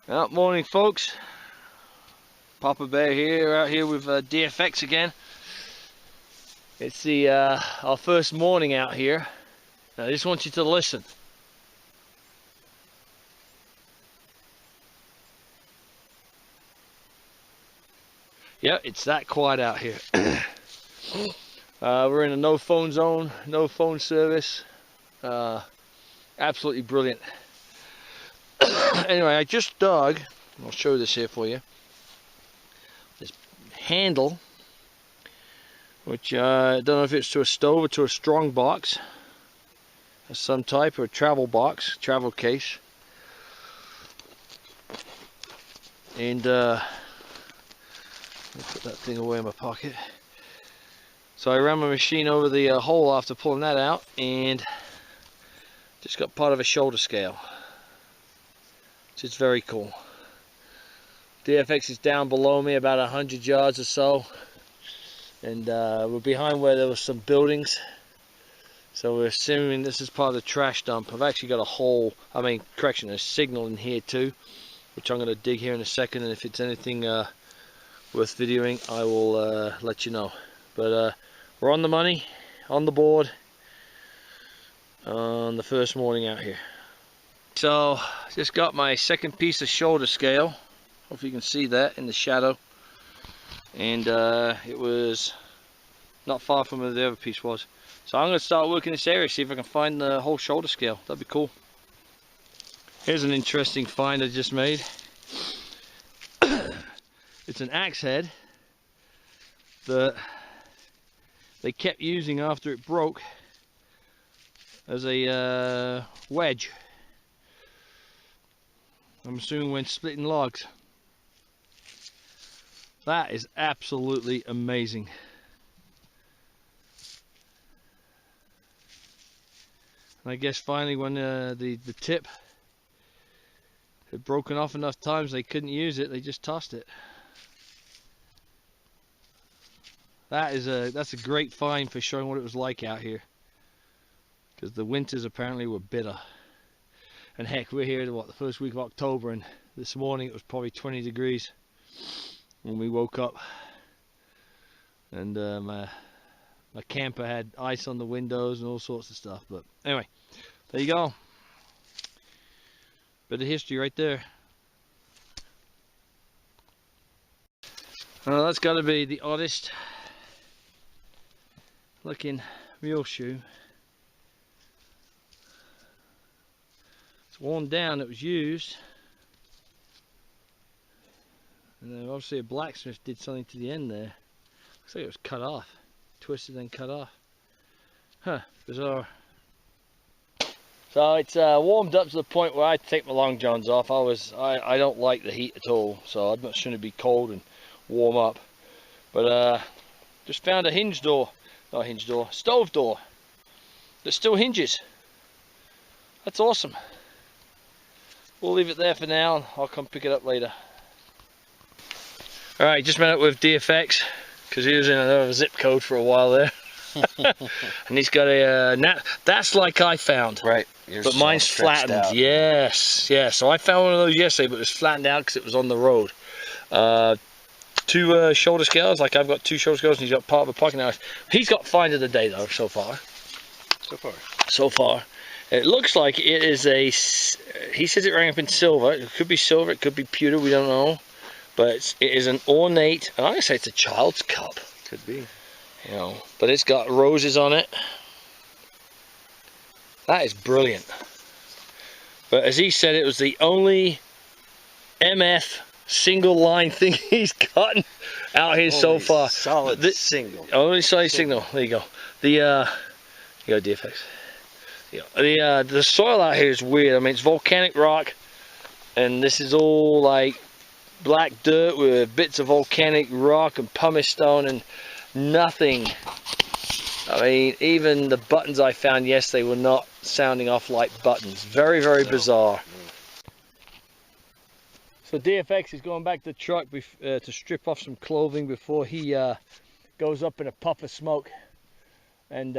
Well, morning folks. Papa Bear here, out here with DFX again. It's the our first morning out here. I just want you to listen. Yeah, it's that quiet out here. We're in a no phone zone, no phone service. Absolutely brilliant. Anyway, I just dug, I'll show this here for you, this handle, which I don't know if it's to a stove or to a strong box of some type, or a travel box, travel case. And let me put that thing away in my pocket. So I ran my machine over the hole after pulling that out, and just got part of a shoulder scale, which is very cool. DFX is down below me about 100 yards or so, and we're behind where there was some buildings, so we're assuming this is part of the trash dump. I've actually got a hole, correction, a signal in here too, which I'm going to dig here in a second, and if it's anything worth videoing, I will let you know. But we're on the money, on the board, on the first morning out here. So just got my second piece of shoulder scale. Hope you can see that in the shadow. And it was not far from where the other piece was. So I'm going to start working this area, see if I can find the whole shoulder scale. That'd be cool. Here's an interesting find I just made. It's an axe head that they kept using after it broke as a wedge. I'm assuming when splitting logs. That is absolutely amazing. And I guess finally when the tip had broken off enough times they couldn't use it, they just tossed it. That's a great find for showing what it was like out here, because the winters apparently were bitter. And heck, we're here the first week of October, and this morning it was probably 20 degrees when we woke up, and my camper had ice on the windows and all sorts of stuff. But anyway, there you go, bit of history right there. Well, that's got to be the oddest looking mule shoe. It's worn down, it was used, and then obviously a blacksmith did something to the end there. Looks like it was cut off, twisted and cut off. Huh, bizarre. So it's warmed up to the point where I take my long johns off. I don't like the heat at all, so I'd much sooner be cold and warm up. But just found a hinge door, not hinge door, stove door that still hinges. That's awesome. We'll leave it there for now, and I'll come pick it up later. Alright, just met up with DFX, because he was in another zip code for a while there. And he's got a, that's like I found. Right. But mine's flattened. Out. Yes, yeah. So I found one of those yesterday, but it was flattened out because it was on the road. Two shoulder scales, like I've got two shoulder scales, and he's got part of a pocket knife. He's got find of the day though, so far. So far. It looks like it is a, he says it rang up in silver. It could be silver, it could be pewter, we don't know. But it is an ornate, I'm going to say it's a child's cup. Could be. You know, but it's got roses on it. That is brilliant. But as he said, it was the only MF single line thing he's gotten out here so far. Solid single. Only solid signal. There you go. You go DFX. The soil out here is weird. I mean, it's volcanic rock, and this is all like black dirt with bits of volcanic rock and pumice stone and nothing. I mean, even the buttons I found yesterday were not sounding off like buttons. Very, very bizarre. So DFX is going back to the truck to strip off some clothing before he goes up in a puff of smoke. And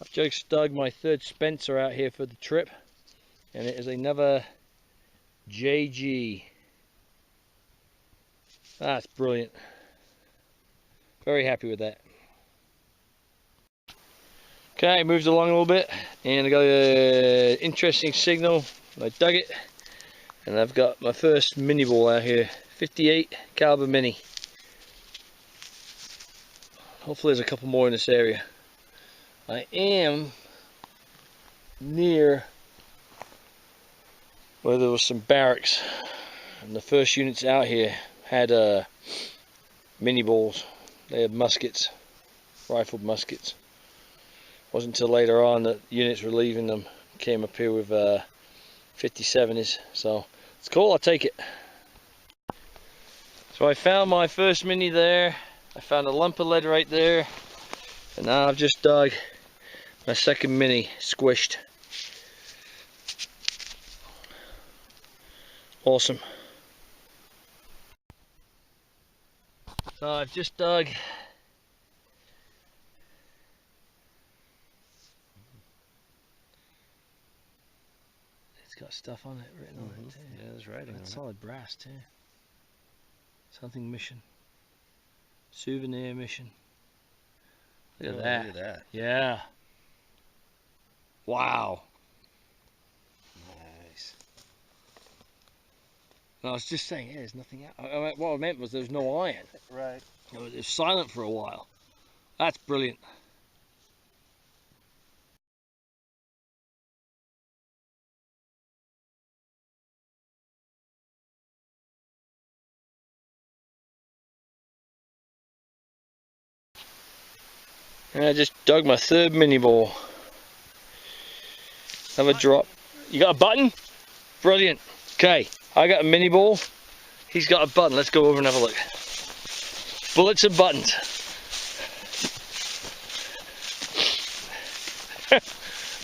I've just dug my third Spencer out here for the trip, and it is another JG. That's brilliant. Very happy with that. Okay, moved along a little bit, and I got an interesting signal. I dug it, and I've got my first mini ball out here, 58 caliber mini. Hopefully there's a couple more in this area. I am near where there was some barracks, and the first units out here had mini balls. They had muskets, rifled muskets. Wasn't until later on that units were leaving them came up here with 57s, so it's cool. I'll take it. So I found my first mini there. I found a lump of lead right there, and now I've just dug my second mini, squished. Awesome. So I've just dug it's got stuff on it written on it too. Yeah, there's writing on it. Solid brass too. Something mission. Souvenir mission. Look at that. Look at that. Yeah. Wow. Nice. No, I was just saying, yeah, there's nothing out. What I meant was there's no iron. Right. It was silent for a while. That's brilliant. And I just dug my third mini ball. Have a drop. You got a button? Brilliant. Okay, I got a mini ball. He's got a button. Let's go over and have a look. Bullets and buttons.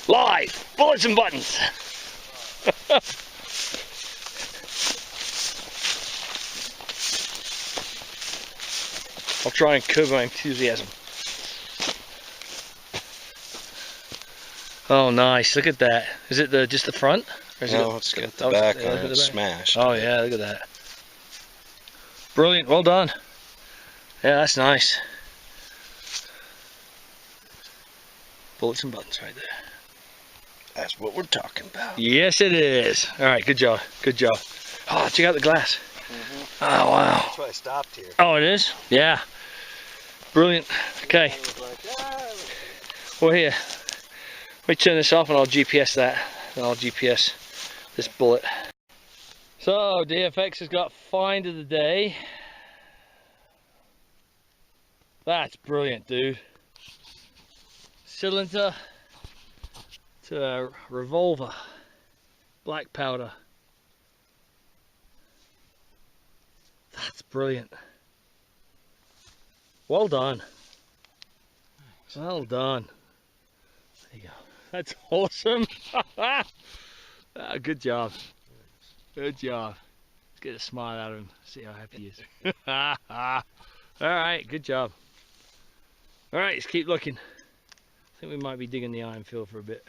Live. Bullets and buttons. I'll try and curb my enthusiasm. Oh, nice! Look at that. Is it just the front? Or is No, it's got the back on it smashed. Oh yeah, look at that. Brilliant. Well done. Yeah, that's nice. Bullets and buttons right there. That's what we're talking about. Yes, it is. All right, good job. Good job. Oh, check out the glass. Oh wow. That's why I stopped here. Oh, it is. Yeah. Brilliant. Okay. Well, here. Let me turn this off and I'll GPS that, and I'll GPS this bullet. So DFX has got find of the day. That's brilliant, dude. Cylinder to a revolver, black powder. That's brilliant. Well done. Well done. There you go. That's awesome. Good job. Good job. Let's get a smile out of him. See how happy he is. Alright, good job. Alright, let's keep looking. I think we might be digging the iron field for a bit.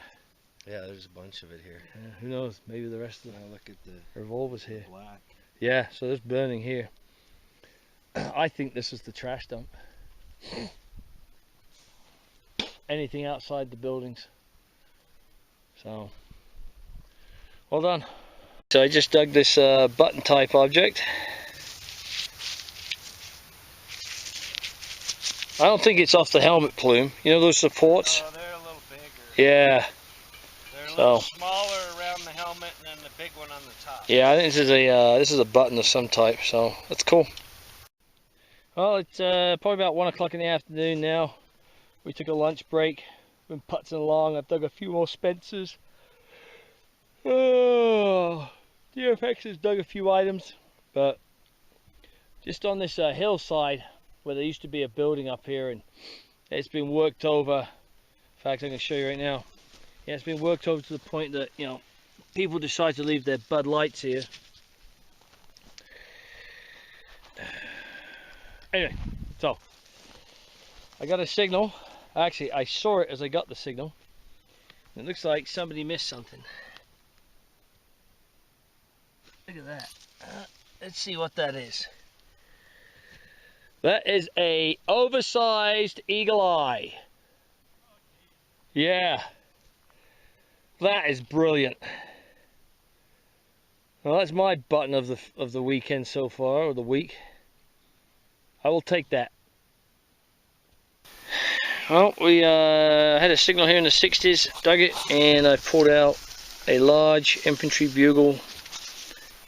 Yeah, there's a bunch of it here. Yeah, who knows? Maybe the rest of the Look at the revolver's here. black. Yeah, so there's burning here. I think this is the trash dump. Anything outside the buildings. So, well done. So I just dug this button type object. I don't think it's off the helmet plume. You know those supports? Oh, they're a little bigger. Yeah. They're a little smaller around the helmet and then the big one on the top. Yeah, I think this is a button of some type, so that's cool. Well, it's probably about 1 o'clock in the afternoon now. We took a lunch break. Been putzing along. I've dug a few more Spencers. Oh, DFX has dug a few items, but just on this hillside where there used to be a building up here, and it's been worked over. In fact, I'm going to show you right now. Yeah, it's been worked over to the point that, you know, people decide to leave their Bud Lights here. Anyway, so I got a signal. Actually, I saw it as I got the signal. It looks like somebody missed something. Look at that. Let's see what that is. That is a oversized eagle eye. Yeah. That is brilliant. Well, that's my button of the weekend so far, or the week. I will take that. Well, we had a signal here in the 60s, dug it, and I pulled out a large infantry bugle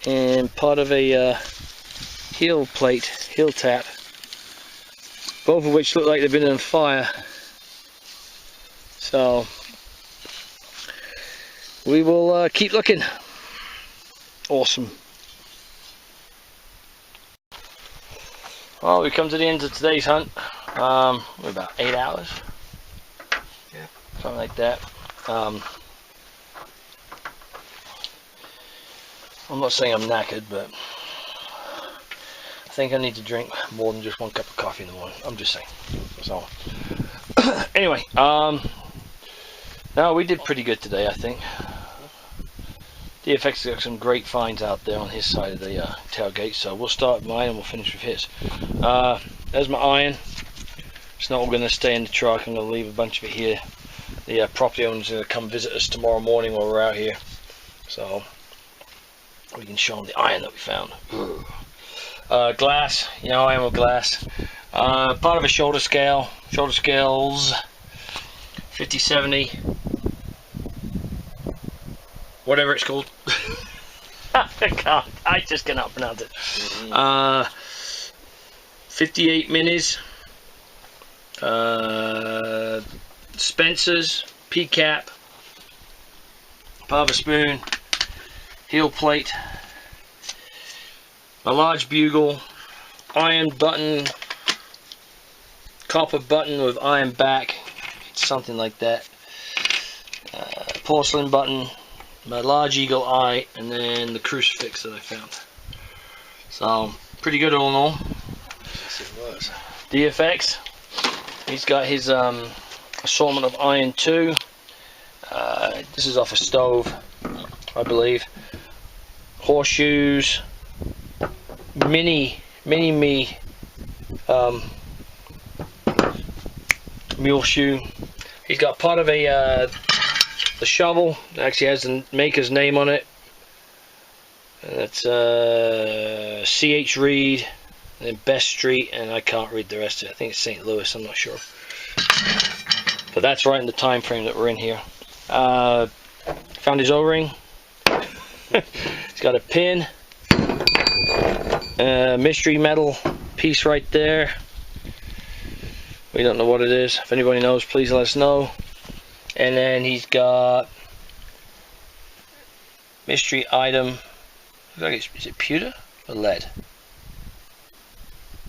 and part of a heel plate, heel tap, both of which look like they've been on fire. So we will keep looking. Awesome. Well, we come to the end of today's hunt. We're about 8 hours. Yeah. Something like that. I'm not saying I'm knackered, but I think I need to drink more than just 1 cup of coffee in the morning. I'm just saying. So, anyway, no, we did pretty good today, I think. DFX got some great finds out there on his side of the tailgate, so we'll start with mine and we'll finish with his. There's my iron. It's not all going to stay in the truck. I'm going to leave a bunch of it here. The property owner's going to come visit us tomorrow morning while we're out here, so we can show them the iron that we found. Glass, you know, I am with glass. Part of a shoulder scale, shoulder scales, 50-70, whatever it's called. I just cannot pronounce it. 58 minis, Spencer's, P-cap, part of a spoon, heel plate, a large bugle, iron button, copper button with iron back, something like that, porcelain button, my large eagle eye, and then the crucifix that I found. So pretty good all in all. Yes, it was. DFX, he's got his assortment of iron too. This is off a stove, I believe. Horseshoes, mini me mule shoe. He's got part of a the shovel that actually has the maker's name on it. And that's C.H. Reed, and then Best Street, and I can't read the rest of it. I think it's St. Louis, I'm not sure. But that's right in the time frame that we're in here. Found his O-ring. He's got a pin, mystery metal piece right there. We don't know what it is. If anybody knows, please let us know. And then he's got mystery item. Is it pewter or lead?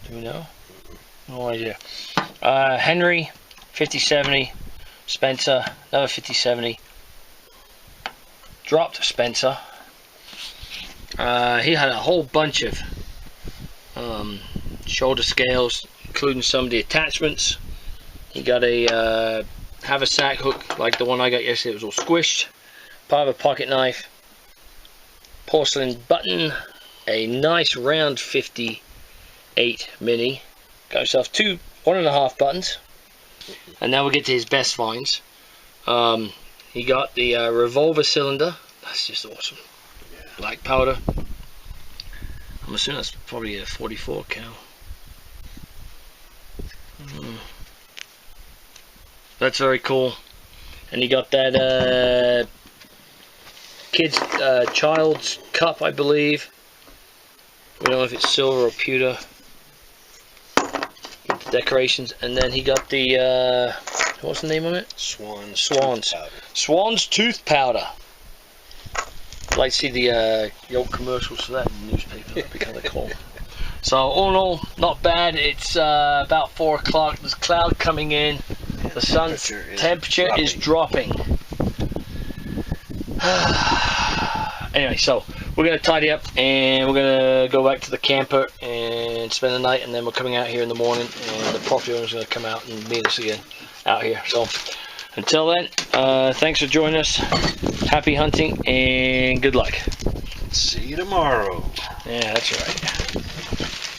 Do we know? No idea. Henry, 50-70. Spencer, another 50-70. Dropped Spencer. He had a whole bunch of shoulder scales, including some of the attachments. He got a haversack hook like the one I got yesterday. It was all squished. Part of a pocket knife. Porcelain button. A nice round 58 mini. Got himself 1.5 buttons. And now we'll get to his best finds. He got the revolver cylinder. That's just awesome. Black powder. I'm assuming that's probably a 44 cal. That's very cool. And he got that child's cup, I believe. We don't know if it's silver or pewter. Get the decorations, and then he got the what's the name on it? Swan's tooth powder. I'd like to see the old commercials for that in the newspaper. That'd be kind of cool. So all in all, not bad. It's about 4 o'clock. There's cloud coming in. The sun's temperature is dropping. Anyway, so we're going to tidy up and we're going to go back to the camper and spend the night, and then we're coming out here in the morning, and the property owner's going to come out and meet us again out here. So until then, thanks for joining us. Happy hunting and good luck. See you tomorrow. Yeah, that's right.